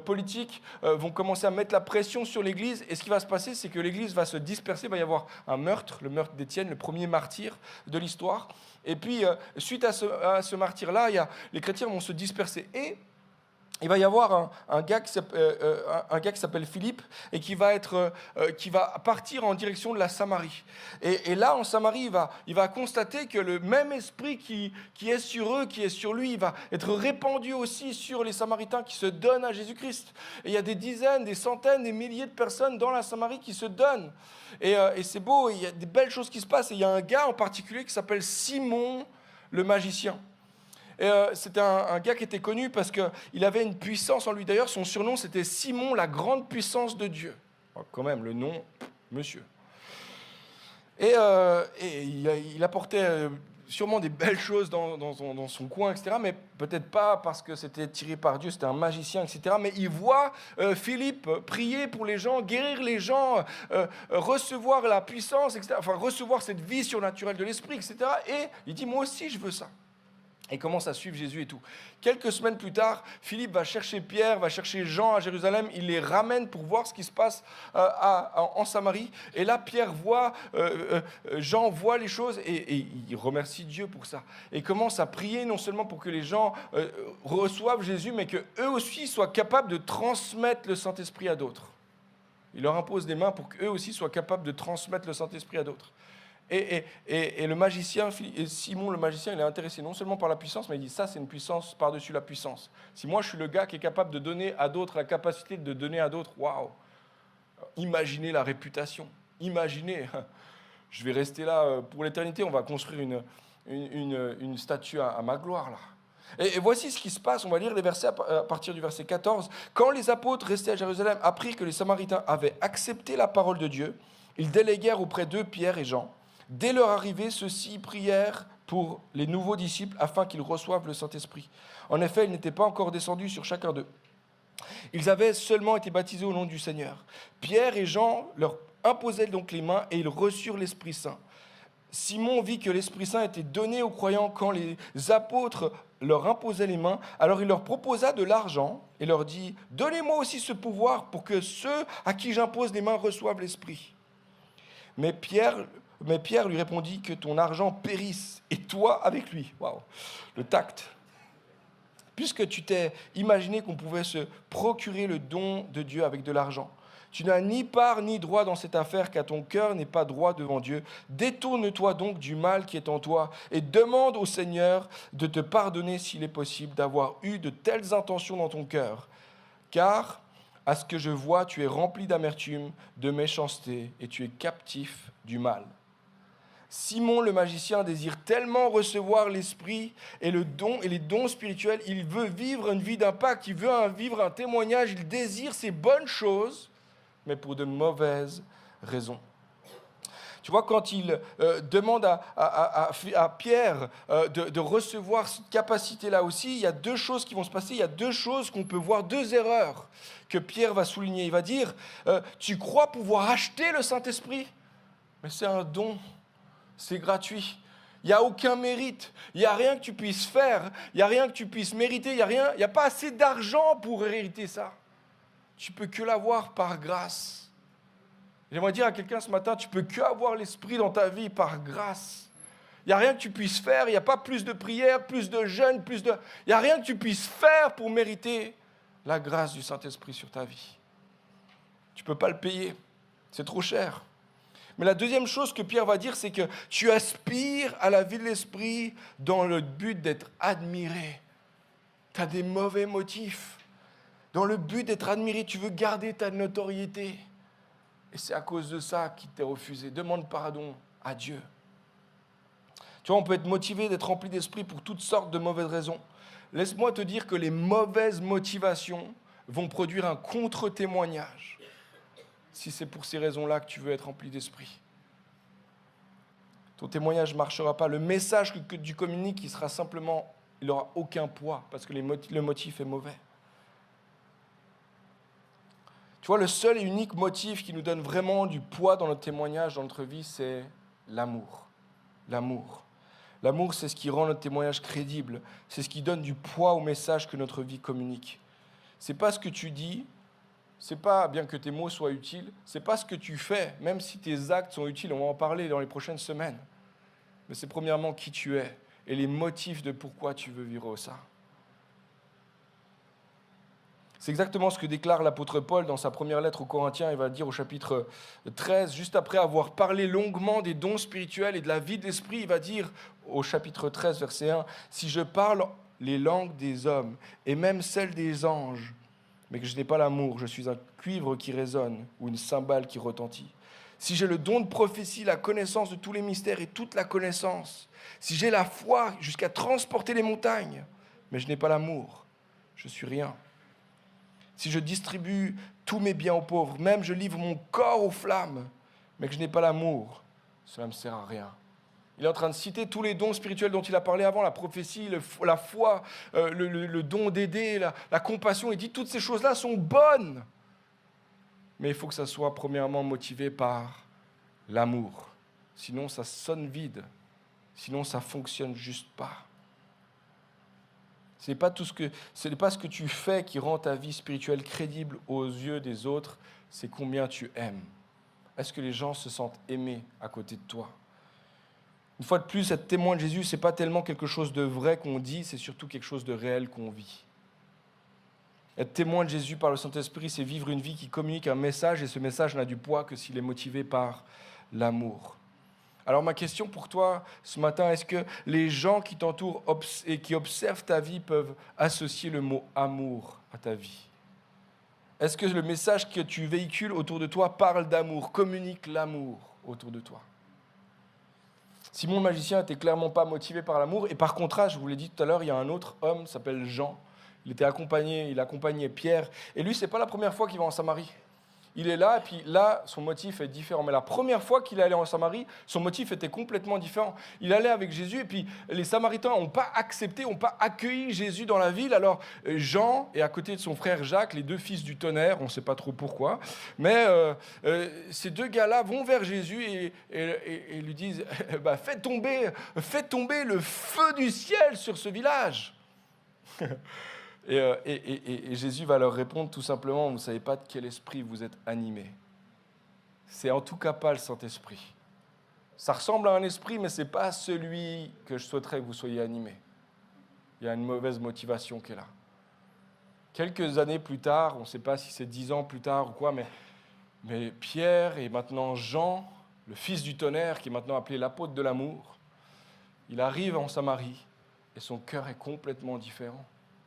politiques vont commencer à mettre la pression sur l'Église. Et ce qui va se passer, c'est que l'Église va se disperser. Il va y avoir un meurtre, le meurtre d'Étienne, le premier martyr de l'histoire. Et puis, suite à ce martyr-là, les chrétiens vont se disperser. Et il va y avoir un gars qui s'appelle Philippe et qui va partir en direction de la Samarie. Et là, en Samarie, il va constater que le même esprit qui est sur eux, qui est sur lui, il va être répandu aussi sur les Samaritains qui se donnent à Jésus-Christ. Et il y a des dizaines, des centaines, des milliers de personnes dans la Samarie qui se donnent. Et c'est beau, il y a des belles choses qui se passent. Et il y a un gars en particulier qui s'appelle Simon le magicien. Et c'était un gars qui était connu parce qu'il avait une puissance en lui. D'ailleurs, son surnom, c'était Simon, la grande puissance de Dieu. Alors, quand même, le nom, monsieur. Et il apportait sûrement des belles choses dans son coin, etc. Mais peut-être pas parce que c'était tiré par Dieu, c'était un magicien, etc. Mais il voit Philippe prier pour les gens, guérir les gens, recevoir la puissance, etc. Enfin, recevoir cette vie surnaturelle de l'esprit, etc. Et il dit, moi aussi, je veux ça. Et commence à suivre Jésus et tout. Quelques semaines plus tard, Philippe va chercher Pierre, va chercher Jean à Jérusalem. Il les ramène pour voir ce qui se passe en Samarie. Et là, Pierre voit, Jean voit les choses et il remercie Dieu pour ça. Et commence à prier non seulement pour que les gens reçoivent Jésus, mais qu'eux aussi soient capables de transmettre le Saint-Esprit à d'autres. Il leur impose des mains pour qu'eux aussi soient capables de transmettre le Saint-Esprit à d'autres. Et le magicien, Simon le magicien, il est intéressé non seulement par la puissance, mais il dit ça, c'est une puissance par-dessus la puissance. Si moi, je suis le gars qui est capable de donner à d'autres, la capacité de donner à d'autres, waouh! Imaginez la réputation. Imaginez, je vais rester là pour l'éternité, on va construire une statue à ma gloire, là. Et voici ce qui se passe, on va lire les versets à partir du verset 14. Quand les apôtres restés à Jérusalem apprirent que les Samaritains avaient accepté la parole de Dieu, ils déléguèrent auprès d'eux Pierre et Jean. Dès leur arrivée, ceux-ci prièrent pour les nouveaux disciples afin qu'ils reçoivent le Saint-Esprit. En effet, il n'était pas encore descendu sur chacun d'eux. Ils avaient seulement été baptisés au nom du Seigneur. Pierre et Jean leur imposaient donc les mains et ils reçurent l'Esprit Saint. Simon vit que l'Esprit Saint était donné aux croyants quand les apôtres leur imposaient les mains. Alors il leur proposa de l'argent et leur dit « Donnez-moi aussi ce pouvoir pour que ceux à qui j'impose les mains reçoivent l'Esprit. » Mais Pierre lui répondit « Que ton argent périsse, et toi avec lui. » Waouh, le tact. Puisque tu t'es imaginé qu'on pouvait se procurer le don de Dieu avec de l'argent. Tu n'as ni part ni droit dans cette affaire, car ton cœur n'est pas droit devant Dieu. Détourne-toi donc du mal qui est en toi et demande au Seigneur de te pardonner s'il est possible d'avoir eu de telles intentions dans ton cœur. Car, à ce que je vois, tu es rempli d'amertume, de méchanceté et tu es captif du mal. Simon le magicien désire tellement recevoir l'esprit et les dons spirituels, il veut vivre une vie d'impact, il veut vivre un témoignage, il désire ces bonnes choses, mais pour de mauvaises raisons. Tu vois, quand il demande à Pierre de recevoir cette capacité-là aussi, il y a deux choses qui vont se passer, il y a deux choses qu'on peut voir, deux erreurs que Pierre va souligner. Il va dire, tu crois pouvoir acheter le Saint-Esprit, mais c'est un don. C'est gratuit. Il n'y a aucun mérite. Il n'y a rien que tu puisses faire. Il n'y a rien que tu puisses mériter. Il n'y a pas assez d'argent pour hériter ça. Tu ne peux que l'avoir par grâce. J'aimerais dire à quelqu'un ce matin, tu ne peux que avoir l'Esprit dans ta vie par grâce. Il n'y a rien que tu puisses faire. Il n'y a pas plus de prières, plus de jeûnes, Il n'y a rien que tu puisses faire pour mériter la grâce du Saint-Esprit sur ta vie. Tu ne peux pas le payer. C'est trop cher. Mais la deuxième chose que Pierre va dire, c'est que tu aspires à la vie de l'esprit dans le but d'être admiré. Tu as des mauvais motifs. Dans le but d'être admiré, tu veux garder ta notoriété. Et c'est à cause de ça qu'il t'est refusé. Demande pardon à Dieu. Tu vois, on peut être motivé d'être rempli d'esprit pour toutes sortes de mauvaises raisons. Laisse-moi te dire que les mauvaises motivations vont produire un contre-témoignage. Si c'est pour ces raisons-là que tu veux être rempli d'esprit. Ton témoignage ne marchera pas. Le message que tu communiques, il n'aura aucun poids parce que le motif est mauvais. Tu vois, le seul et unique motif qui nous donne vraiment du poids dans notre témoignage, dans notre vie, c'est l'amour. L'amour. L'amour, c'est ce qui rend notre témoignage crédible. C'est ce qui donne du poids au message que notre vie communique. Ce n'est pas ce que tu dis. C'est pas, bien que tes mots soient utiles, c'est pas ce que tu fais, même si tes actes sont utiles, on va en parler dans les prochaines semaines. Mais c'est premièrement qui tu es et les motifs de pourquoi tu veux vivre ça. C'est exactement ce que déclare l'apôtre Paul dans sa première lettre aux Corinthiens. Il va dire au chapitre 13, juste après avoir parlé longuement des dons spirituels et de la vie de l'esprit, il va dire au chapitre 13, verset 1, « Si je parle les langues des hommes et même celles des anges, mais que je n'ai pas l'amour, je suis un cuivre qui résonne ou une cymbale qui retentit. Si j'ai le don de prophétie, la connaissance de tous les mystères et toute la connaissance, si j'ai la foi jusqu'à transporter les montagnes, mais je n'ai pas l'amour, je suis rien. Si je distribue tous mes biens aux pauvres, même je livre mon corps aux flammes, mais que je n'ai pas l'amour, cela ne me sert à rien. » Il est en train de citer tous les dons spirituels dont il a parlé avant, la prophétie, la foi, le don d'aider, la compassion. Il dit toutes ces choses-là sont bonnes. Mais il faut que ça soit premièrement motivé par l'amour. Sinon, ça sonne vide. Sinon, ça ne fonctionne juste pas. Ce n'est pas ce que tu fais qui rend ta vie spirituelle crédible aux yeux des autres, c'est combien tu aimes. Est-ce que les gens se sentent aimés à côté de toi ? Une fois de plus, être témoin de Jésus, ce n'est pas tellement quelque chose de vrai qu'on dit, c'est surtout quelque chose de réel qu'on vit. Être témoin de Jésus par le Saint-Esprit, c'est vivre une vie qui communique un message, et ce message n'a du poids que s'il est motivé par l'amour. Alors ma question pour toi ce matin, est-ce que les gens qui t'entourent et qui observent ta vie peuvent associer le mot amour à ta vie ? Est-ce que le message que tu véhicules autour de toi parle d'amour, communique l'amour autour de toi ? Simon le magicien n'était clairement pas motivé par l'amour. Et par contraste, je vous l'ai dit tout à l'heure, il y a un autre homme, s'appelle Jean. Il accompagnait Pierre. Et lui, ce n'est pas la première fois qu'il va en Samarie. il est là, et puis là, son motif est différent. Mais la première fois qu'il est allé en Samarie, son motif était complètement différent. Il allait avec Jésus, et puis les Samaritains n'ont pas accepté, n'ont pas accueilli Jésus dans la ville. Alors Jean est à côté de son frère Jacques, les deux fils du tonnerre, on ne sait pas trop pourquoi, mais ces deux gars-là vont vers Jésus et lui disent fais tomber le feu du ciel sur ce village. Et Jésus va leur répondre tout simplement, vous ne savez pas de quel esprit vous êtes animés. C'est en tout cas pas le Saint-Esprit. Ça ressemble à un esprit, mais ce n'est pas celui que je souhaiterais que vous soyez animés. Il y a une mauvaise motivation qui est là. Quelques années plus tard, on ne sait pas si c'est 10 ans plus tard ou quoi, mais Pierre et maintenant Jean, le fils du tonnerre, qui est maintenant appelé l'apôtre de l'amour, il arrive en Samarie et son cœur est complètement différent.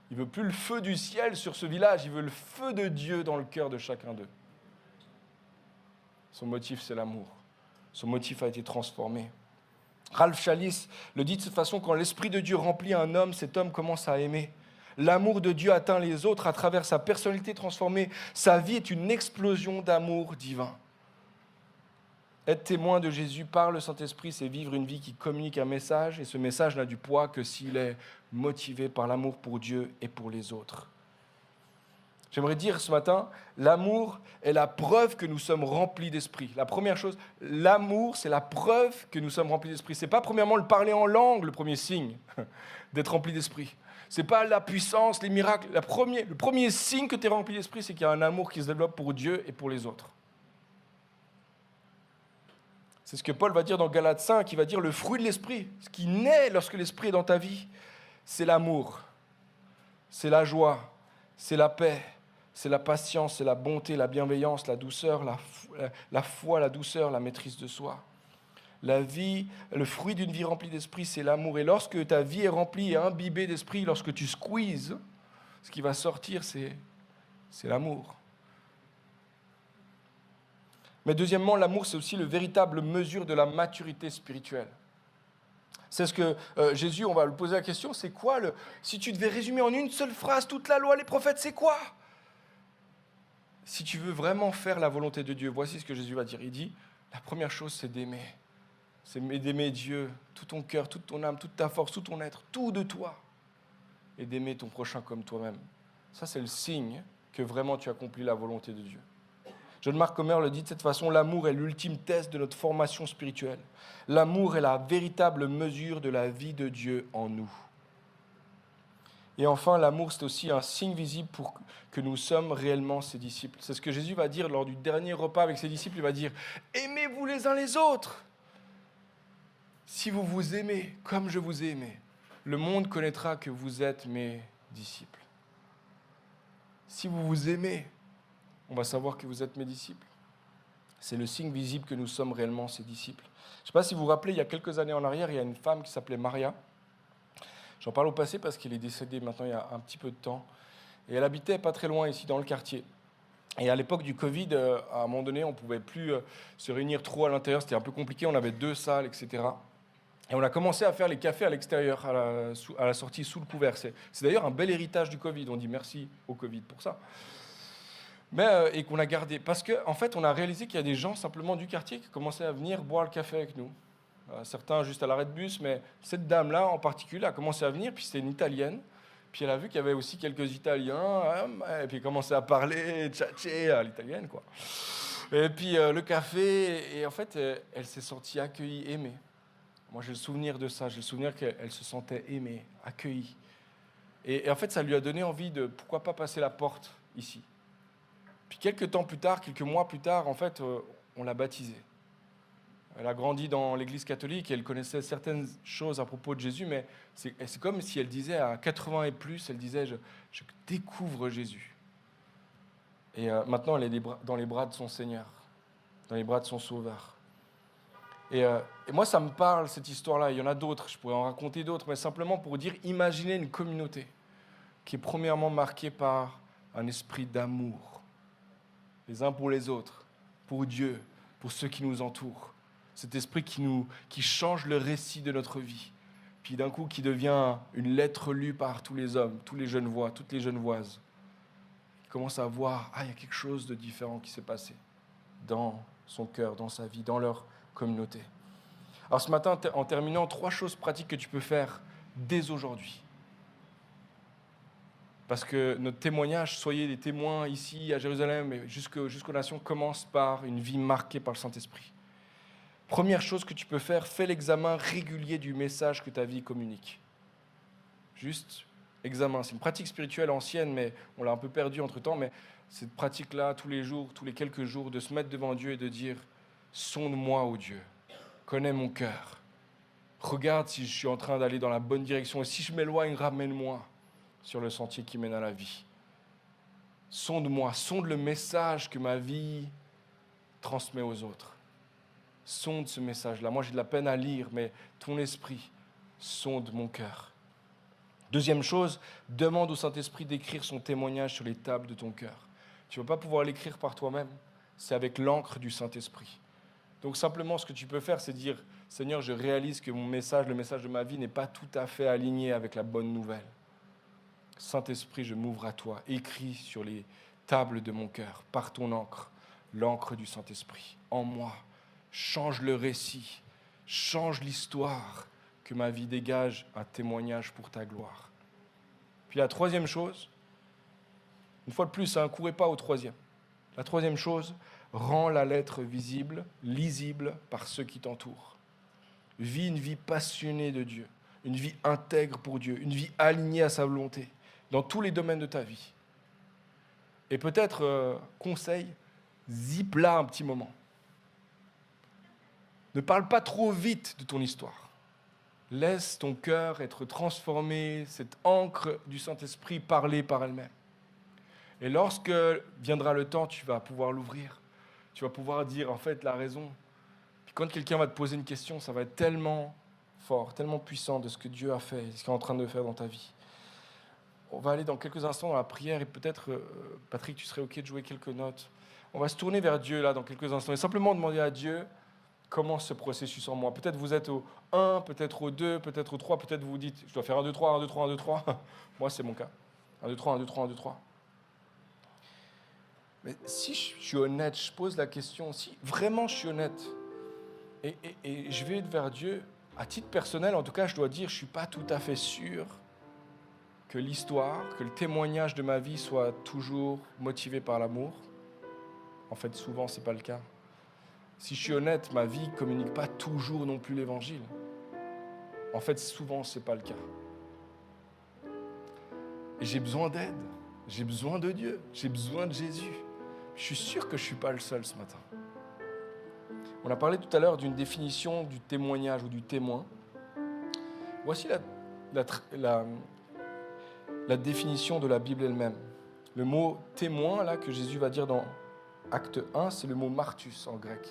Il ne veut plus le feu du ciel sur ce village, il veut le feu de Dieu dans le cœur de chacun d'eux. Son motif, c'est l'amour. Son motif a été transformé. Ralph Chalice le dit de cette façon, quand l'Esprit de Dieu remplit un homme, cet homme commence à aimer. L'amour de Dieu atteint les autres à travers sa personnalité transformée. Sa vie est une explosion d'amour divin. Être témoin de Jésus par le Saint-Esprit, c'est vivre une vie qui communique un message, et ce message n'a du poids que s'il est motivé par l'amour pour Dieu et pour les autres. J'aimerais dire ce matin, l'amour est la preuve que nous sommes remplis d'esprit. La première chose, l'amour, c'est la preuve que nous sommes remplis d'esprit. Ce n'est pas premièrement le parler en langue, le premier signe d'être rempli d'esprit. Ce n'est pas la puissance, les miracles. Le premier signe que tu es rempli d'esprit, c'est qu'il y a un amour qui se développe pour Dieu et pour les autres. C'est ce que Paul va dire dans Galates 5, il va dire le fruit de l'esprit, ce qui naît lorsque l'esprit est dans ta vie, c'est l'amour, c'est la joie, c'est la paix, c'est la patience, c'est la bonté, la bienveillance, la douceur, la foi, la douceur, la maîtrise de soi. La vie, le fruit d'une vie remplie d'esprit, c'est l'amour. Et lorsque ta vie est remplie et imbibée d'esprit, lorsque tu squeezes, ce qui va sortir, c'est l'amour. Mais deuxièmement, l'amour, c'est aussi le véritable mesure de la maturité spirituelle. C'est ce que Jésus, on va lui poser la question, c'est quoi si tu devais résumer en une seule phrase toute la loi, les prophètes, c'est quoi? Si tu veux vraiment faire la volonté de Dieu, voici ce que Jésus va dire. Il dit, la première chose, c'est d'aimer. C'est d'aimer Dieu, tout ton cœur, toute ton âme, toute ta force, tout ton être, tout de toi. Et d'aimer ton prochain comme toi-même. Ça, c'est le signe que vraiment tu accomplis la volonté de Dieu. John Mark Comer le dit de cette façon, l'amour est l'ultime test de notre formation spirituelle. L'amour est la véritable mesure de la vie de Dieu en nous. Et enfin, l'amour, c'est aussi un signe visible pour que nous sommes réellement ses disciples. C'est ce que Jésus va dire lors du dernier repas avec ses disciples. Il va dire, aimez-vous les uns les autres. Si vous vous aimez comme je vous ai aimé, le monde connaîtra que vous êtes mes disciples. Si vous vous aimez, on va savoir que vous êtes mes disciples. C'est le signe visible que nous sommes réellement ses disciples. Je ne sais pas si vous vous rappelez, il y a quelques années en arrière, il y a une femme qui s'appelait Maria. J'en parle au passé parce qu'elle est décédée maintenant il y a un petit peu de temps. Et elle habitait pas très loin ici dans le quartier. Et à l'époque du Covid, à un moment donné, on ne pouvait plus se réunir trop à l'intérieur. C'était un peu compliqué, on avait 2 salles, etc. Et on a commencé à faire les cafés à l'extérieur, à la sortie sous le couvert. C'est d'ailleurs un bel héritage du Covid. On dit merci au Covid pour ça. Et qu'on a gardé. Parce qu'en fait, on a réalisé qu'il y a des gens simplement du quartier qui commençaient à venir boire le café avec nous. Certains juste à l'arrêt de bus, mais cette dame-là en particulier a commencé à venir, puis c'était une Italienne. Puis elle a vu qu'il y avait aussi quelques Italiens, et puis elle commençait à parler, tchatcher à l'italienne, quoi. Et puis le café, et en fait, elle s'est sentie accueillie, aimée. Moi, j'ai le souvenir de ça, j'ai le souvenir qu'elle se sentait aimée, accueillie. Et en fait, ça lui a donné envie de, pourquoi pas passer la porte ici. Puis quelques temps plus tard, quelques mois plus tard, en fait, on l'a baptisée. Elle a grandi dans l'église catholique et elle connaissait certaines choses à propos de Jésus, mais c'est comme si elle disait à 80 et plus, elle disait « je découvre Jésus ». Et maintenant, elle est dans les bras de son Seigneur, dans les bras de son Sauveur. Et moi, ça me parle, cette histoire-là. Il y en a d'autres, je pourrais en raconter d'autres, mais simplement pour dire, imaginez une communauté qui est premièrement marquée par un esprit d'amour, les uns pour les autres, pour Dieu, pour ceux qui nous entourent. Cet esprit qui change le récit de notre vie, puis d'un coup qui devient une lettre lue par tous les hommes, tous les jeunes voix, toutes les jeunes voises. commencent à voir, il y a quelque chose de différent qui s'est passé dans son cœur, dans sa vie, dans leur communauté. Alors ce matin, en terminant, 3 choses pratiques que tu peux faire dès aujourd'hui. Parce que notre témoignage, soyez des témoins ici à Jérusalem et jusqu'aux nations, commence par une vie marquée par le Saint-Esprit. Première chose que tu peux faire, fais l'examen régulier du message que ta vie communique. Juste examen. C'est une pratique spirituelle ancienne, mais on l'a un peu perdue entre-temps, mais cette pratique-là, tous les jours, tous les quelques jours, de se mettre devant Dieu et de dire « Sonde-moi, ô Dieu, connais mon cœur. Regarde si je suis en train d'aller dans la bonne direction et si je m'éloigne, ramène-moi sur le sentier qui mène à la vie. Sonde-moi, sonde le message que ma vie transmet aux autres. Sonde ce message-là. Moi, j'ai de la peine à lire, mais ton esprit sonde mon cœur. Deuxième chose, demande au Saint-Esprit d'écrire son témoignage sur les tables de ton cœur. Tu ne vas pas pouvoir l'écrire par toi-même. C'est avec l'encre du Saint-Esprit. Donc simplement, ce que tu peux faire, c'est dire « Seigneur, je réalise que mon message, le message de ma vie, n'est pas tout à fait aligné avec la bonne nouvelle. Saint-Esprit, je m'ouvre à toi. Écris sur les tables de mon cœur, par ton encre, l'encre du Saint-Esprit, en moi. Change le récit, change l'histoire, que ma vie dégage un témoignage pour ta gloire. » Puis la troisième chose, une fois de plus, courez pas au troisième. La troisième chose, rends la lettre visible, lisible par ceux qui t'entourent. Vis une vie passionnée de Dieu, une vie intègre pour Dieu, une vie alignée à sa volonté, dans tous les domaines de ta vie. Et peut-être, conseil, zip-la un petit moment. Ne parle pas trop vite de ton histoire. Laisse ton cœur être transformé, cette encre du Saint-Esprit parler par elle-même. Et lorsque viendra le temps, tu vas pouvoir l'ouvrir. Tu vas pouvoir dire, en fait, la raison. Puis quand quelqu'un va te poser une question, ça va être tellement fort, tellement puissant de ce que Dieu a fait, ce qu'il est en train de faire dans ta vie. On va aller dans quelques instants dans la prière et peut-être, Patrick, tu serais OK de jouer quelques notes. On va se tourner vers Dieu là dans quelques instants et simplement demander à Dieu comment ce processus en moi. Peut-être vous êtes au 1, peut-être au 2, peut-être au 3, peut-être vous vous dites, je dois faire 1, 2, 3, 1, 2, 3, 1, 2, 3. Moi, c'est mon cas. 1, 2, 3, 1, 2, 3, 1, 2, 3. Mais si je suis honnête, je pose la question, si vraiment je suis honnête, et je vais vers Dieu, à titre personnel, en tout cas, je dois dire, je ne suis pas tout à fait sûr que l'histoire, que le témoignage de ma vie soit toujours motivé par l'amour. En fait, souvent, ce n'est pas le cas. Si je suis honnête, ma vie ne communique pas toujours non plus l'évangile. En fait, souvent, ce n'est pas le cas. Et j'ai besoin d'aide, j'ai besoin de Dieu, j'ai besoin de Jésus. Je suis sûr que je ne suis pas le seul ce matin. On a parlé tout à l'heure d'une définition du témoignage ou du témoin. Voici la définition de la Bible elle-même. Le mot témoin, là, que Jésus va dire dans Acte 1, c'est le mot martus en grec,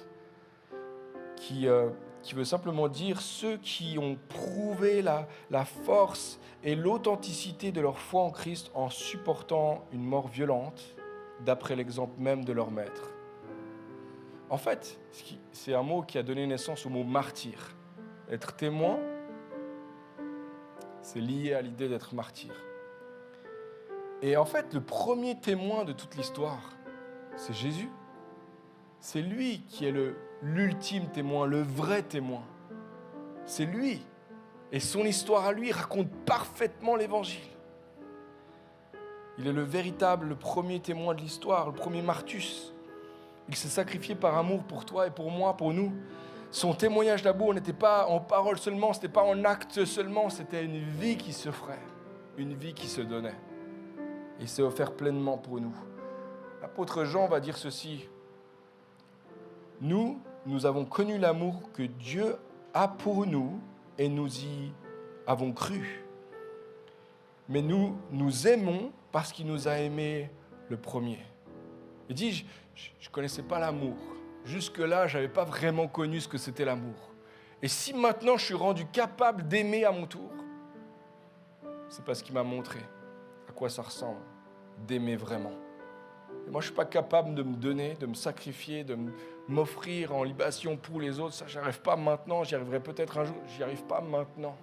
qui veut simplement dire ceux qui ont prouvé la force et l'authenticité de leur foi en Christ en supportant une mort violente, d'après l'exemple même de leur maître. En fait, c'est un mot qui a donné naissance au mot martyr. Être témoin, c'est lié à l'idée d'être martyr. Et en fait, le premier témoin de toute l'histoire, c'est Jésus. C'est lui qui est l'ultime témoin, le vrai témoin. C'est lui. Et son histoire à lui raconte parfaitement l'Évangile. Il est le véritable premier témoin de l'histoire, le premier martus. Il s'est sacrifié par amour pour toi et pour moi, pour nous. Son témoignage d'amour n'était pas en parole seulement, ce n'était pas en acte seulement, c'était une vie qui se ferait, une vie qui se donnait. Il s'est offert pleinement pour nous. L'apôtre Jean va dire ceci. Nous avons connu l'amour que Dieu a pour nous et nous y avons cru. Mais nous aimons parce qu'il nous a aimés le premier. Il dit, je ne connaissais pas l'amour. Jusque-là, je n'avais pas vraiment connu ce que c'était l'amour. Et si maintenant je suis rendu capable d'aimer à mon tour, c'est parce qu'il m'a montré à quoi ça ressemble d'aimer vraiment. Et moi, je ne suis pas capable de me donner, de me sacrifier, de m'offrir en libation pour les autres. Ça, je n'y arrive pas maintenant. J'y arriverai peut-être un jour. Je n'y arrive pas maintenant.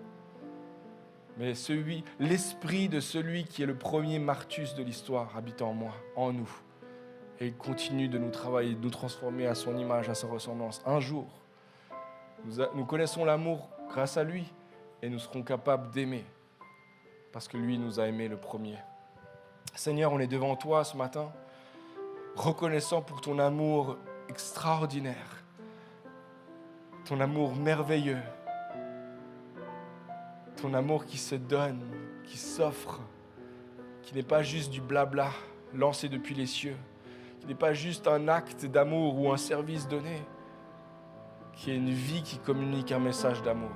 mais l'esprit de celui qui est le premier Martus de l'histoire habite en moi, en nous. Et il continue de nous travailler, de nous transformer à son image, à sa ressemblance. Un jour, nous connaissons l'amour grâce à lui et nous serons capables d'aimer parce que lui nous a aimés le premier. Seigneur, on est devant toi ce matin, reconnaissant pour ton amour extraordinaire, ton amour merveilleux, ton amour qui se donne, qui s'offre, qui n'est pas juste du blabla lancé depuis les cieux, qui n'est pas juste un acte d'amour ou un service donné, qui est une vie qui communique un message d'amour.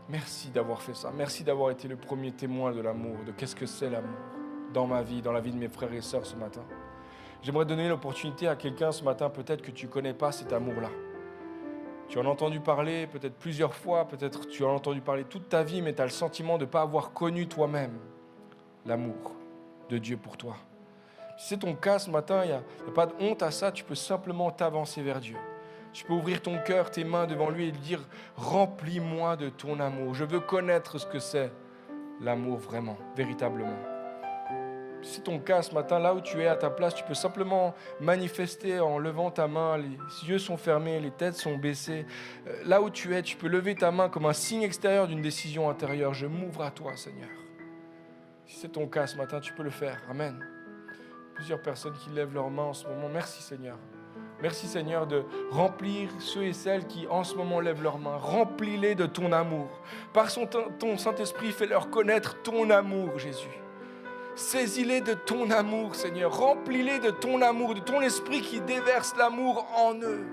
Merci d'avoir fait ça. Merci d'avoir été le premier témoin de l'amour, de qu'est-ce que c'est l'amour dans ma vie, dans la vie de mes frères et sœurs ce matin. J'aimerais donner l'opportunité à quelqu'un ce matin, peut-être que tu ne connais pas cet amour-là. Tu en as entendu parler peut-être plusieurs fois, peut-être tu en as entendu parler toute ta vie, mais tu as le sentiment de ne pas avoir connu toi-même l'amour de Dieu pour toi. Si c'est ton cas ce matin, il n'y a pas de honte à ça, tu peux simplement t'avancer vers Dieu. Tu peux ouvrir ton cœur, tes mains devant lui et lui dire « Remplis-moi de ton amour. Je veux connaître ce que c'est l'amour vraiment, véritablement. » Si c'est ton cas ce matin, là où tu es à ta place, tu peux simplement manifester en levant ta main. Les yeux sont fermés, les têtes sont baissées. Là où tu es, tu peux lever ta main comme un signe extérieur d'une décision intérieure. Je m'ouvre à toi, Seigneur. Si c'est ton cas ce matin, tu peux le faire. Amen. Plusieurs personnes qui lèvent leurs mains en ce moment. Merci, Seigneur. Merci Seigneur de remplir ceux et celles qui en ce moment lèvent leurs mains. Remplis-les de ton amour. Par ton Saint-Esprit, fais-leur connaître ton amour, Jésus. Saisis-les de ton amour, Seigneur. Remplis-les de ton amour, de ton esprit qui déverse l'amour en eux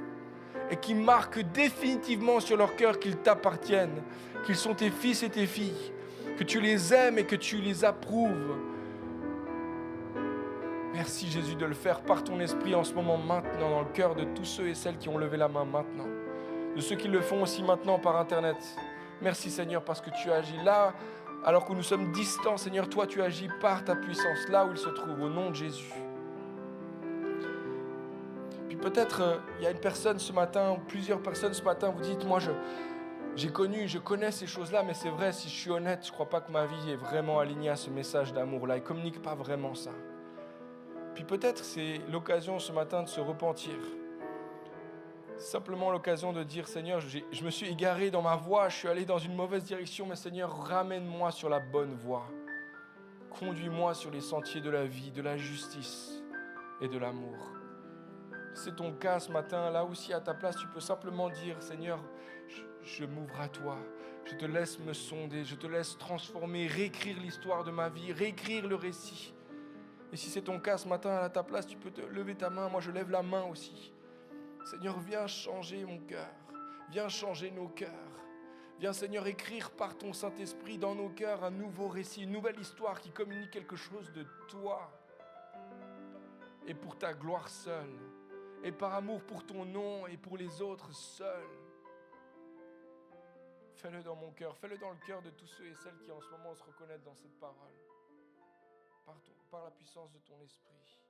et qui marque définitivement sur leur cœur qu'ils t'appartiennent, qu'ils sont tes fils et tes filles, que tu les aimes et que tu les approuves. Merci Jésus de le faire par ton esprit en ce moment, maintenant, dans le cœur de tous ceux et celles qui ont levé la main maintenant, de ceux qui le font aussi maintenant par Internet. Merci Seigneur parce que tu agis là, alors que nous sommes distants, Seigneur, toi tu agis par ta puissance, là où il se trouve, au nom de Jésus. Puis peut-être il y a une personne ce matin, ou plusieurs personnes ce matin, vous dites, moi je connais ces choses-là, mais c'est vrai, si je suis honnête, je ne crois pas que ma vie est vraiment alignée à ce message d'amour-là, il ne communique pas vraiment ça. Puis peut-être c'est l'occasion ce matin de se repentir. Simplement l'occasion de dire, Seigneur, je me suis égaré dans ma voie, je suis allé dans une mauvaise direction, mais Seigneur, ramène-moi sur la bonne voie. Conduis-moi sur les sentiers de la vie, de la justice et de l'amour. C'est ton cas ce matin, là aussi à ta place, tu peux simplement dire, Seigneur, je m'ouvre à toi, je te laisse me sonder, je te laisse transformer, réécrire l'histoire de ma vie, réécrire le récit. Et si c'est ton cas ce matin, à ta place, tu peux te lever ta main. Moi, je lève la main aussi. Seigneur, viens changer mon cœur. Viens changer nos cœurs. Viens, Seigneur, écrire par ton Saint-Esprit dans nos cœurs un nouveau récit, une nouvelle histoire qui communique quelque chose de toi. Et pour ta gloire seule. Et par amour pour ton nom et pour les autres seuls. Fais-le dans mon cœur. Fais-le dans le cœur de tous ceux et celles qui en ce moment se reconnaissent dans cette parole. Par la puissance de ton esprit.